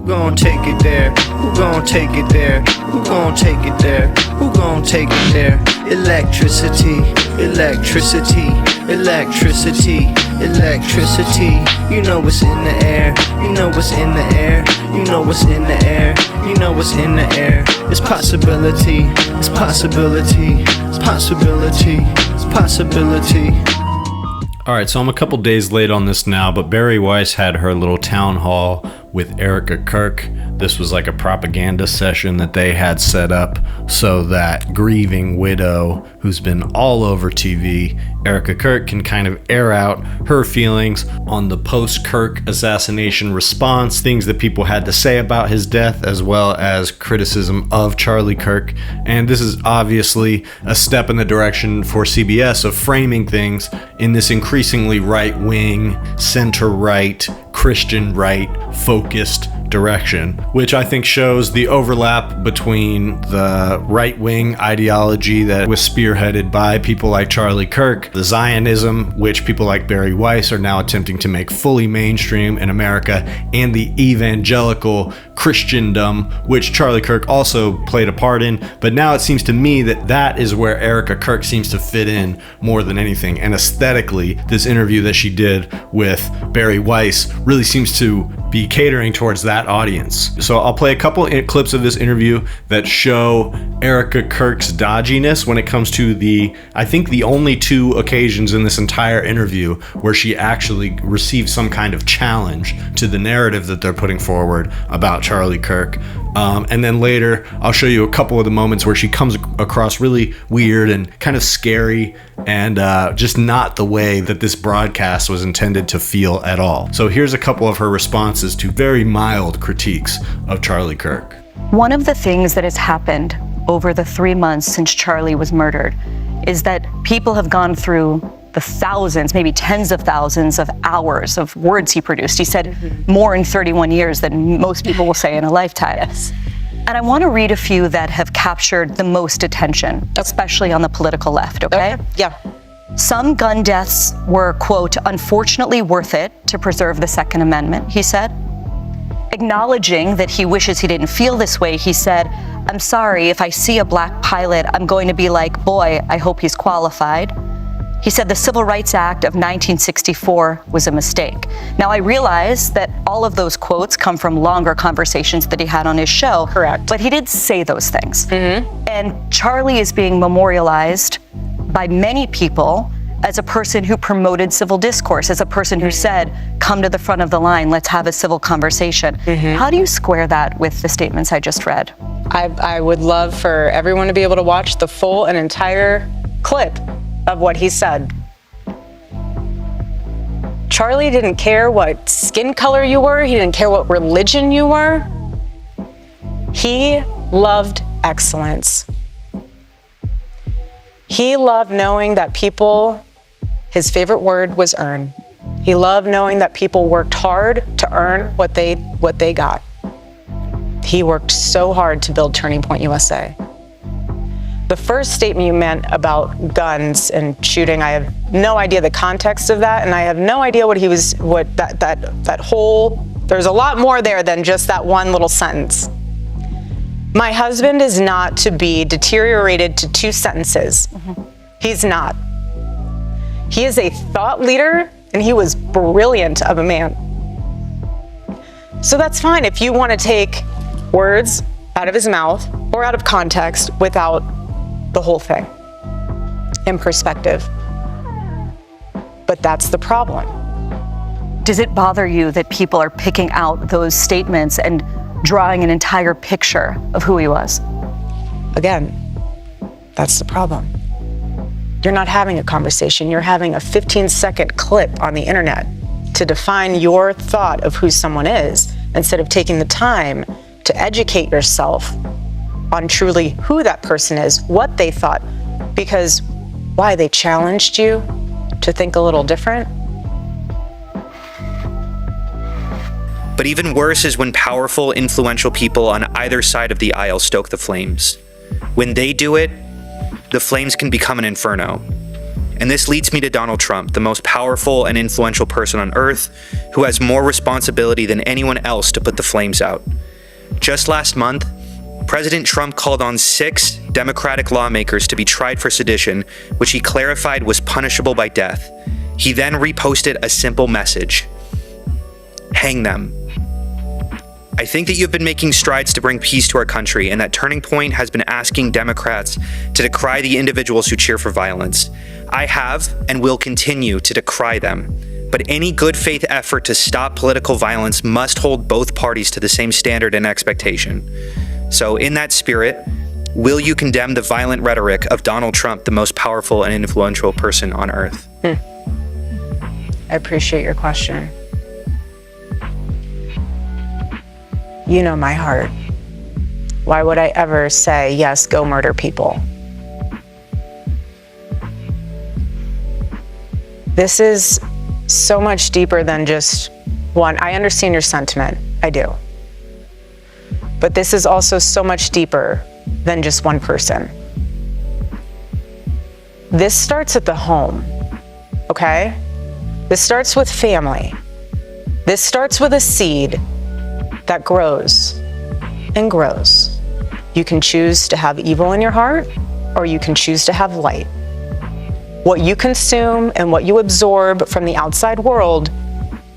Who gon' take it there? Who gon' take it there? Who gon' take it there? Who gon' take it there? Electricity, electricity, electricity, electricity. You know what's in the air. You know what's in the air. You know what's in the air. You know what's in the air. It's possibility. It's possibility. It's possibility. It's possibility. All right, so I'm a couple days late on this now, but Bari Weiss had her little town hall with Erika Kirk. This was like a propaganda session that they had set up so that grieving widow who's been all over TV, Erika Kirk, can kind of air out her feelings on the post-Kirk assassination response, things that people had to say about his death, as well as criticism of Charlie Kirk. And this is obviously a step in the direction for CBS of framing things in this increasingly right-wing, center-right, Christian right focused direction, which I think shows the overlap between the right-wing ideology that was spearheaded by people like Charlie Kirk, the Zionism, which people like Bari Weiss are now attempting to make fully mainstream in America, and the evangelical Christendom, which Charlie Kirk also played a part in. But now it seems to me that that is where Erika Kirk seems to fit in more than anything. And aesthetically, this interview that she did with Bari Weiss really seems to be catering towards that audience. So I'll play a couple clips of this interview that show Erika Kirk's dodginess when it comes to I think the only two occasions in this entire interview where she actually received some kind of challenge to the narrative that they're putting forward about Charlie Kirk. And then later, I'll show you a couple of the moments where she comes across really weird and kind of scary and just not the way that this broadcast was intended to feel at all. So here's a couple of her responses to very mild critiques of Charlie Kirk. One of the things that has happened over the 3 months since Charlie was murdered is that people have gone through the thousands, maybe tens of thousands of hours of words he produced. He said more in 31 years than most people will say in a lifetime. Yes. And I want to read a few that have captured the most attention, especially on the political left, okay? Yeah. Some gun deaths were, quote, unfortunately worth it to preserve the Second Amendment, he said. Acknowledging that he wishes he didn't feel this way, he said, I'm sorry, if I see a black pilot, I'm going to be like, boy, I hope he's qualified. He said the Civil Rights Act of 1964 was a mistake. Now, I realize that all of those quotes come from longer conversations that he had on his show. Correct. But he did say those things. Mm-hmm. And Charlie is being memorialized by many people as a person who promoted civil discourse, as a person who said, come to the front of the line, let's have a civil conversation. Mm-hmm. How do you square that with the statements I just read? I would love for everyone to be able to watch the full and entire clip of what he said. Charlie didn't care what skin color you were. He didn't care what religion you were. He loved excellence. He loved knowing that people, his favorite word was earn. He loved knowing that people worked hard to earn what they got. He worked so hard to build Turning Point USA. The first statement you meant about guns and shooting, I have no idea the context of that, and I have no idea that whole, there's a lot more there than just that one little sentence. My husband is not to be deteriorated to two sentences. Mm-hmm. He's not. He is a thought leader, and he was brilliant of a man. So that's fine if you want to take words out of his mouth or out of context without the whole thing in perspective. But that's the problem. Does it bother you that people are picking out those statements and drawing an entire picture of who he was? Again, that's the problem. You're not having a conversation. You're having a 15-second clip on the internet to define your thought of who someone is, instead of taking the time to educate yourself on truly who that person is, what they thought, because why? They challenged you to think a little different. But even worse is when powerful, influential people on either side of the aisle stoke the flames. When they do it, the flames can become an inferno. And this leads me to Donald Trump, the most powerful and influential person on earth, who has more responsibility than anyone else to put the flames out. Just last month, President Trump called on 6 Democratic lawmakers to be tried for sedition, which he clarified was punishable by death. He then reposted a simple message: hang them. I think that you've been making strides to bring peace to our country, and that Turning Point has been asking Democrats to decry the individuals who cheer for violence. I have and will continue to decry them. But any good faith effort to stop political violence must hold both parties to the same standard and expectation. So in that spirit, will you condemn the violent rhetoric of Donald Trump, the most powerful and influential person on earth? I appreciate your question. You know my heart. Why would I ever say, yes, go murder people? This is so much deeper than just one. I understand your sentiment, I do. But this is also so much deeper than just one person. This starts at the home, okay? This starts with family. This starts with a seed that grows and grows. You can choose to have evil in your heart, or you can choose to have light. What you consume and what you absorb from the outside world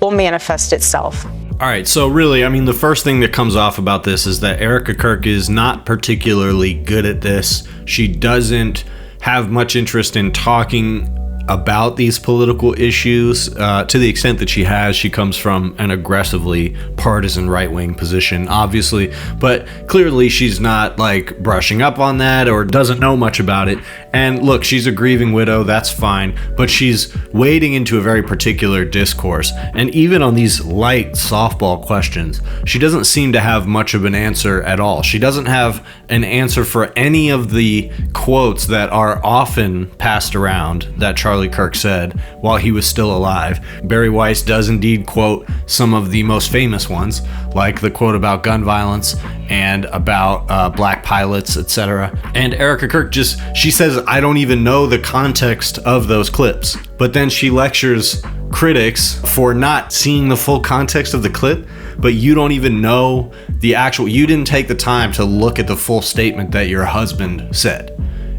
will manifest itself. All right, so really, I mean, the first thing that comes off about this is that Erika Kirk is not particularly good at this. She doesn't have much interest in talking about these political issues. To the extent that she has, she comes from an aggressively partisan right-wing position, obviously, but clearly she's not like brushing up on that or doesn't know much about it. And look, she's a grieving widow, that's fine, but she's wading into a very particular discourse. And even on these light softball questions, she doesn't seem to have much of an answer at all. She doesn't have an answer for any of the quotes that are often passed around that Charlie Kirk said while he was still alive. Bari Weiss does indeed quote some of the most famous ones, like the quote about gun violence and about black pilots, etc. And Erika Kirk she says, I don't even know the context of those clips. But then she lectures critics for not seeing the full context of the clip, but you don't even know you didn't take the time to look at the full statement that your husband said.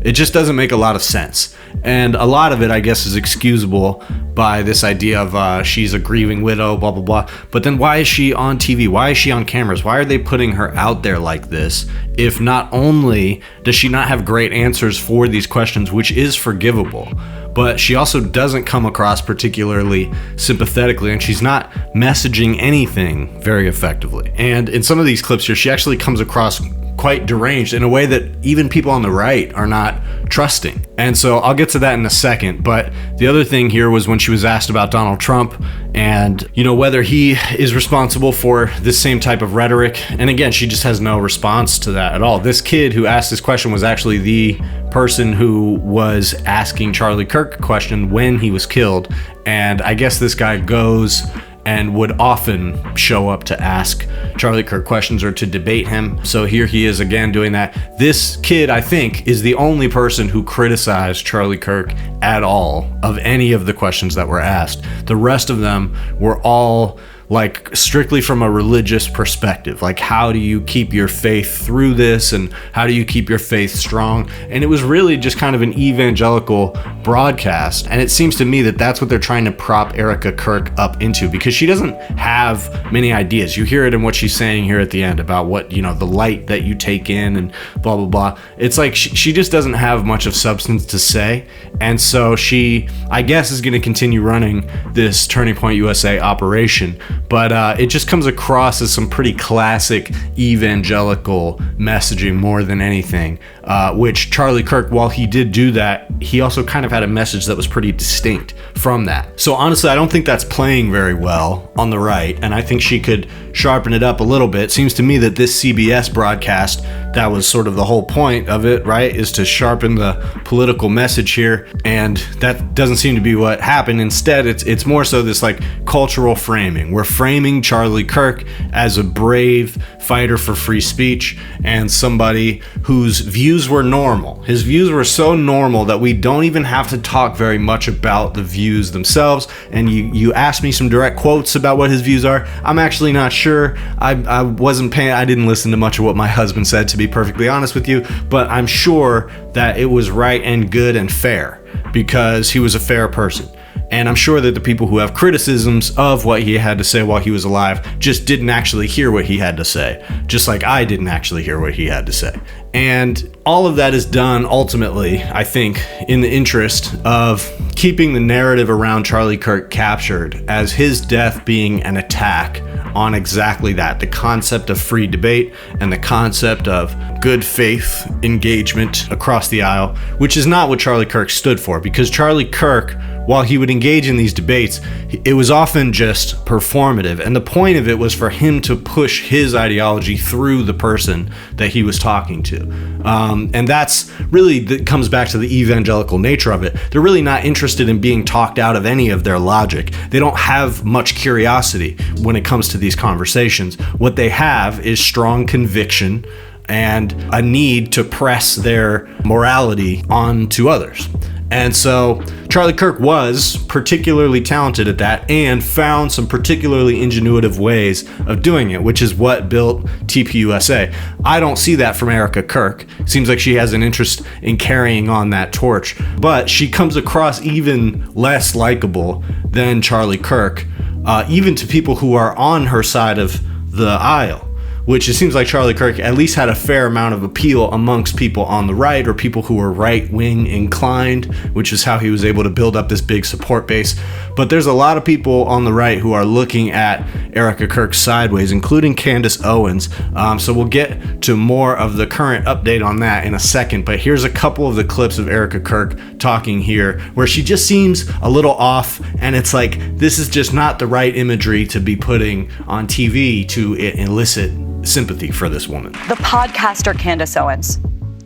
It just doesn't make a lot of sense. And a lot of it, I guess, is excusable by this idea of she's a grieving widow, blah, blah, blah. But then why is she on TV? Why is she on cameras? Why are they putting her out there like this? If not only does she not have great answers for these questions, which is forgivable, but she also doesn't come across particularly sympathetically, and she's not messaging anything very effectively. And in some of these clips here, she actually comes across quite deranged in a way that even people on the right are not trusting. And so I'll get to that in a second. But the other thing here was when she was asked about Donald Trump and, whether he is responsible for this same type of rhetoric. And again, she just has no response to that at all. This kid who asked this question was actually the person who was asking Charlie Kirk a question when he was killed. And I guess this guy goes and would often show up to ask Charlie Kirk questions or to debate him. So here he is again doing that. This kid, I think, is the only person who criticized Charlie Kirk at all of any of the questions that were asked. The rest of them were all like strictly from a religious perspective, like how do you keep your faith through this and how do you keep your faith strong? And it was really just kind of an evangelical broadcast, and it seems to me that that's what they're trying to prop Erika Kirk up into, because she doesn't have many ideas. You hear it in what she's saying here at the end about what, the light that you take in and blah blah blah. It's like she just doesn't have much of substance to say, and so she, I guess, is going to continue running this Turning Point USA operation. But it just comes across as some pretty classic evangelical messaging more than anything, which Charlie Kirk, while he did do that, he also kind of had a message that was pretty distinct from that. So honestly, I don't think that's playing very well on the right, and I think she could sharpen it up a little bit. Seems to me that this CBS broadcast, that was sort of the whole point of it, right, is to sharpen the political message here, and that doesn't seem to be what happened. Instead, it's more so this like cultural framing. We're framing Charlie Kirk as a brave fighter for free speech and somebody whose views views were normal. His views were so normal that we don't even have to talk very much about the views themselves. And you asked me some direct quotes about what his views are. I'm actually not sure. I wasn't paying, I didn't listen to much of what my husband said, to be perfectly honest with you, but I'm sure that it was right and good and fair because he was a fair person. And I'm sure that the people who have criticisms of what he had to say while he was alive just didn't actually hear what he had to say, just like I didn't actually hear what he had to say. And all of that is done ultimately, I think, in the interest of keeping the narrative around Charlie Kirk captured as his death being an attack on exactly that, the concept of free debate and the concept of good faith engagement across the aisle, which is not what Charlie Kirk stood for, because Charlie Kirk, while he would engage in these debates, it was often just performative. And the point of it was for him to push his ideology through the person that he was talking to. And that's really, that comes back to the evangelical nature of it. They're really not interested in being talked out of any of their logic. They don't have much curiosity when it comes to these conversations. What they have is strong conviction and a need to press their morality onto others. And so Charlie Kirk was particularly talented at that and found some particularly ingenuitive ways of doing it, which is what built TPUSA. I don't see that from Erika Kirk. Seems like she has an interest in carrying on that torch, but she comes across even less likable than Charlie Kirk, even to people who are on her side of the aisle. Which it seems like Charlie Kirk at least had a fair amount of appeal amongst people on the right or people who were right-wing inclined, which is how he was able to build up this big support base. But there's a lot of people on the right who are looking at Erika Kirk sideways, including Candace Owens. So we'll get to more of the current update on that in a second. But here's a couple of the clips of Erika Kirk talking here where she just seems a little off, and it's like, this is just not the right imagery to be putting on TV to elicit sympathy for this woman. The podcaster Candace Owens,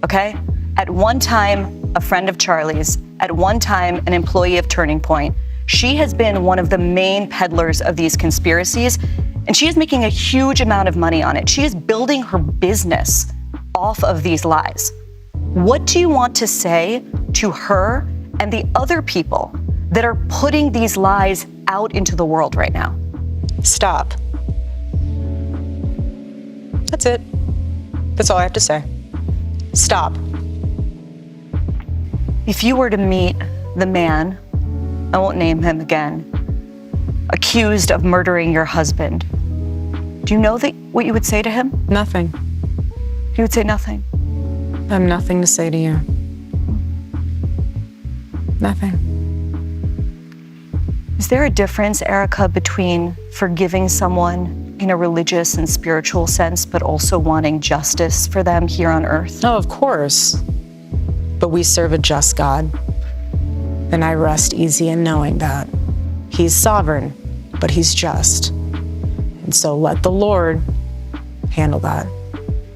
okay? At one time, a friend of Charlie's, at one time, an employee of Turning Point. She has been one of the main peddlers of these conspiracies, and she is making a huge amount of money on it. She is building her business off of these lies. What do you want to say to her and the other people that are putting these lies out into the world right now? Stop. That's it. That's all I have to say. Stop. If you were to meet the man, I won't name him again, accused of murdering your husband, do you know what you would say to him? Nothing. You would say nothing. I have nothing to say to you. Nothing. Is there a difference, Erika, between forgiving someone in a religious and spiritual sense, but also wanting justice for them here on earth? No, of course. But we serve a just God. And I rest easy in knowing that. He's sovereign, but he's just. And so let the Lord handle that.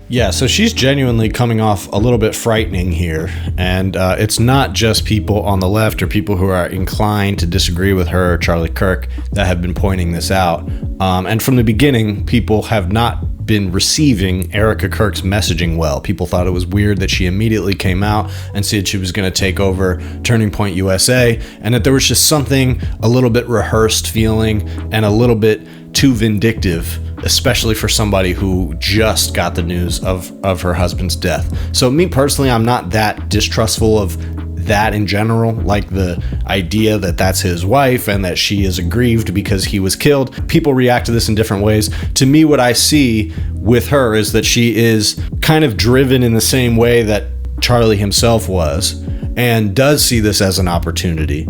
Yeah, so she's genuinely coming off a little bit frightening here. And it's not just people on the left or people who are inclined to disagree with her or Charlie Kirk that have been pointing this out. And from the beginning, people have not been receiving Erika Kirk's messaging well. People thought it was weird that she immediately came out and said she was going to take over Turning Point USA, and that there was just something a little bit rehearsed feeling and a little bit too vindictive, especially for somebody who just got the news of her husband's death. So me personally, I'm not that distrustful of that in general, like the idea that that's his wife and that she is aggrieved because he was killed. People react to this in different ways. To me, what I see with her is that she is kind of driven in the same way that Charlie himself was, and does see this as an opportunity,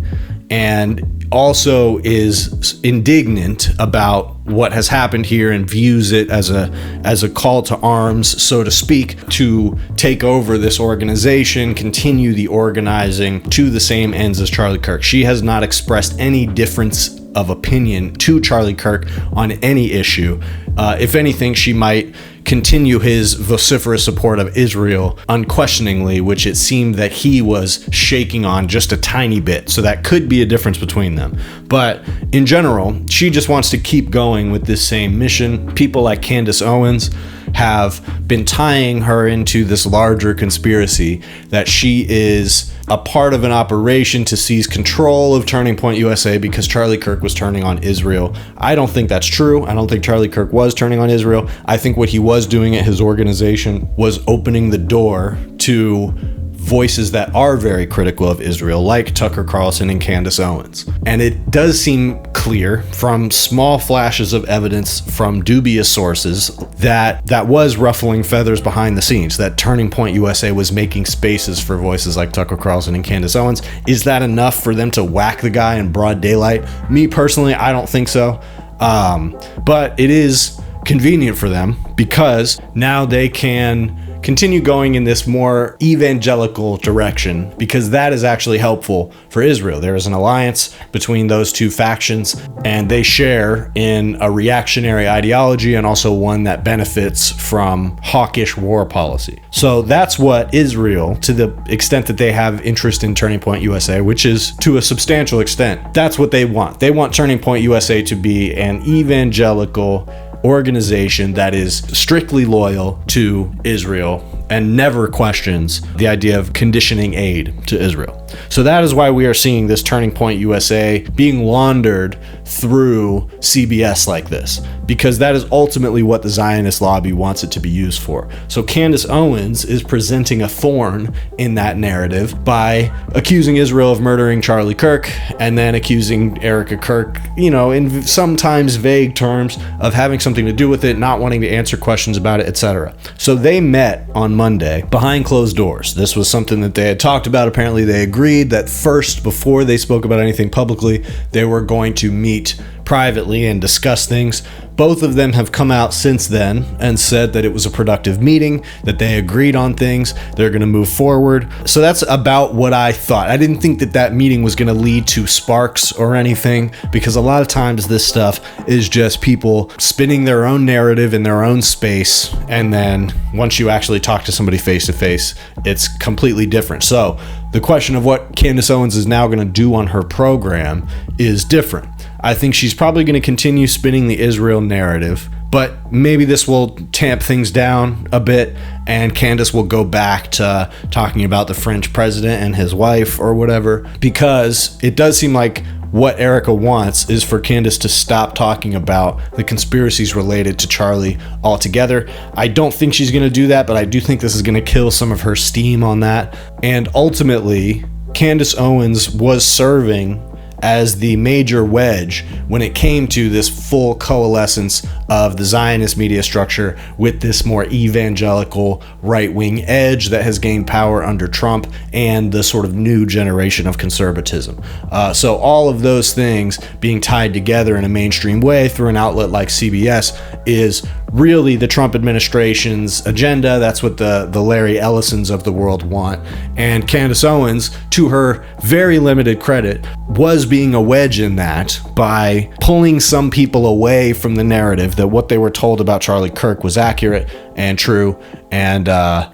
and also is indignant about what has happened here and views it as a call to arms, so to speak, to take over this organization, continue the organizing to the same ends as Charlie Kirk. She has not expressed any difference of opinion to Charlie Kirk on any issue. If anything, she might continue his vociferous support of Israel unquestioningly, which it seemed that he was shaking on just a tiny bit. So that could be a difference between them. But in general, she just wants to keep going with this same mission. People like Candace Owens, have been tying her into this larger conspiracy that she is a part of an operation to seize control of Turning Point USA because Charlie Kirk was turning on Israel. I don't think that's true. I don't think Charlie Kirk was turning on Israel. I think what he was doing at his organization was opening the door to voices that are very critical of Israel, like Tucker Carlson and Candace Owens. And it does seem clear from small flashes of evidence from dubious sources that that was ruffling feathers behind the scenes, that Turning Point USA was making spaces for voices like Tucker Carlson and Candace Owens. Is that enough for them to whack the guy in broad daylight? Me personally, I don't think so. But it is convenient for them because now they can continue going in this more evangelical direction because that is actually helpful for Israel. There is an alliance between those two factions and they share in a reactionary ideology and also one that benefits from hawkish war policy. So that's what Israel, to the extent that they have interest in Turning Point USA, which is to a substantial extent, that's what they want. They want Turning Point USA to be an evangelical organization that is strictly loyal to Israel and never questions the idea of conditioning aid to Israel. So that is why we are seeing this Turning Point USA being laundered through CBS like this, because that is ultimately what the Zionist lobby wants it to be used for. So Candace Owens is presenting a thorn in that narrative by accusing Israel of murdering Charlie Kirk and then accusing Erika Kirk, in sometimes vague terms of having something to do with it, not wanting to answer questions about it, etc. So they met on Monday behind closed doors. This was something that they had talked about. Apparently they agreed that first, before they spoke about anything publicly, they were going to meet privately and discuss things. Both of them have come out since then and said that it was a productive meeting, that they agreed on things, they're going to move forward. So that's about what I thought. I didn't think that that meeting was going to lead to sparks or anything, because a lot of times this stuff is just people spinning their own narrative in their own space, and then once you actually talk to somebody face to face, it's completely different. So the question of what Candace Owens is now going to do on her program is different. I think she's probably going to continue spinning the Israel narrative, but maybe this will tamp things down a bit and Candace will go back to talking about the French president and his wife or whatever, because it does seem like what Erika wants is for Candace to stop talking about the conspiracies related to Charlie altogether. I don't think she's going to do that, but I do think this is going to kill some of her steam on that. And ultimately, Candace Owens was serving as the major wedge when it came to this full coalescence of the Zionist media structure with this more evangelical right-wing edge that has gained power under Trump and the sort of new generation of conservatism. So all of those things being tied together in a mainstream way through an outlet like CBS is really the Trump administration's agenda. That's what the Larry Ellisons of the world want. And Candace Owens, to her very limited credit, was being a wedge in that by pulling some people away from the narrative that what they were told about Charlie Kirk was accurate and true, and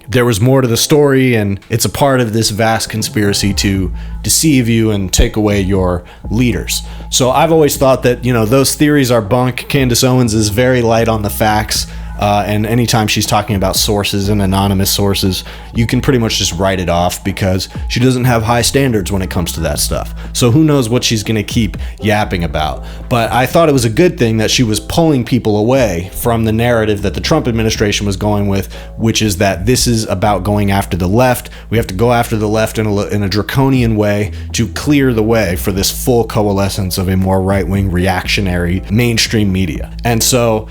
there was more to the story, and it's a part of this vast conspiracy to deceive you and take away your leaders. So I've always thought that, those theories are bunk. Candace Owens is very light on the facts. And anytime she's talking about sources and anonymous sources, you can pretty much just write it off because she doesn't have high standards when it comes to that stuff. So who knows what she's going to keep yapping about. But I thought it was a good thing that she was pulling people away from the narrative that the Trump administration was going with, which is that this is about going after the left. We have to go after the left in a draconian way to clear the way for this full coalescence of a more right-wing reactionary mainstream media. And so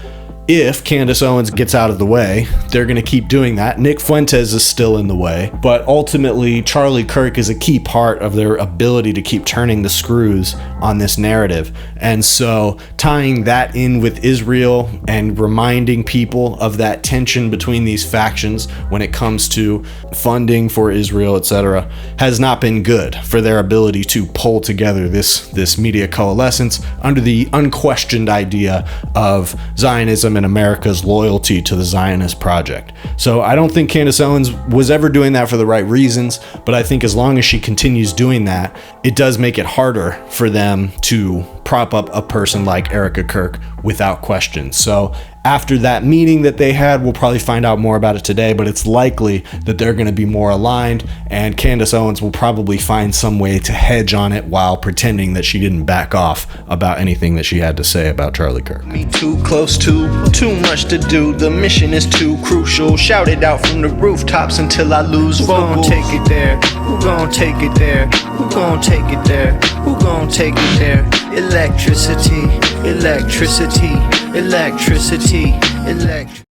if Candace Owens gets out of the way, they're going to keep doing that. Nick Fuentes is still in the way, but ultimately Charlie Kirk is a key part of their ability to keep turning the screws on this narrative. And so tying that in with Israel and reminding people of that tension between these factions when it comes to funding for Israel, etc., has not been good for their ability to pull together this media coalescence under the unquestioned idea of Zionism and America's loyalty to the Zionist project. So I don't think Candace Owens was ever doing that for the right reasons, but I think as long as she continues doing that, it does make it harder for them to prop up a person like Erika Kirk without question. So after that meeting that they had. We'll probably find out more about it today, but it's likely that they're going to be more aligned, and Candace Owens will probably find some way to hedge on it while pretending that she didn't back off about anything that she had to say about Charlie Kirk. Me too close to, too much to do. The mission is too crucial. Shout it out from the rooftops until I lose vocals. Who gon' take it there? Who gon' take it there? Who gon' take it there? Who gon' take it there? Electricity, electricity, electricity, electricity.